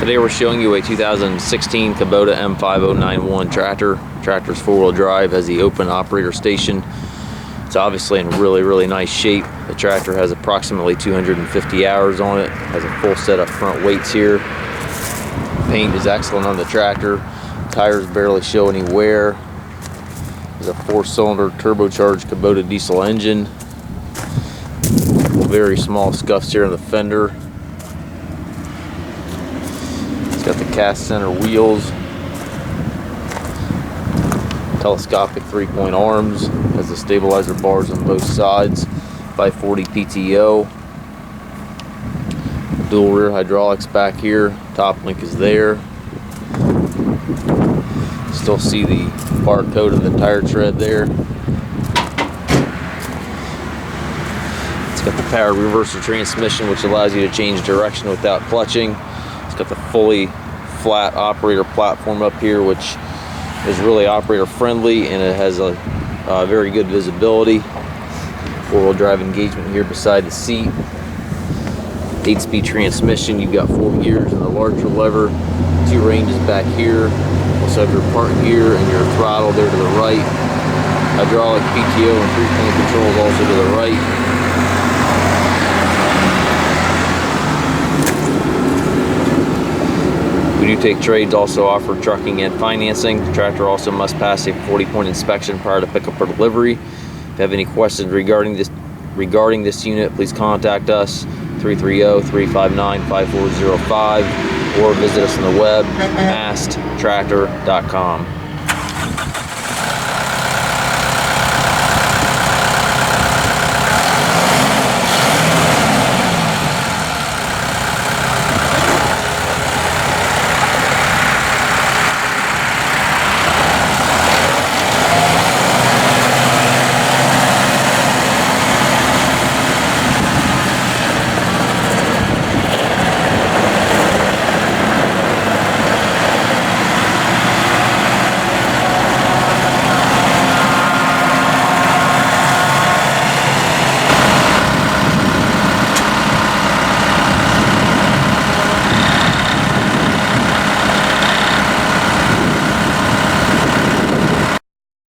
Today we're showing you a 2016 Kubota M5-091 tractor. Tractor's four-wheel drive, has the open operator station. It's obviously in really nice shape. The tractor has approximately 250 hours on it. Has a full set of front weights here. Paint is excellent on the tractor. Tires barely show any wear. There's a 4-cylinder turbocharged Kubota diesel engine. Very small scuffs here in the fender. It's got the cast center wheels, telescopic 3-point arms, has the stabilizer bars on both sides, 540 PTO, dual rear hydraulics back here, top link is there. Still see the barcode of the tire tread there. It's got the power reverser transmission, which allows you to change direction without clutching. It's got the fully flat operator platform up here, which is really operator friendly, and it has a very good visibility. 4-wheel drive engagement here beside the seat. 8-speed transmission. You've got 4 gears and the larger lever. 2 ranges back here. Also have your park gear and your throttle there to the right. Hydraulic PTO and 3-point controls also to the right. We do take trades, also offer trucking and financing. The tractor also must pass a 40-point inspection prior to pickup or delivery. If you have any questions regarding this unit, please contact us 330-359-5405 or visit us on the web, masttractor.com.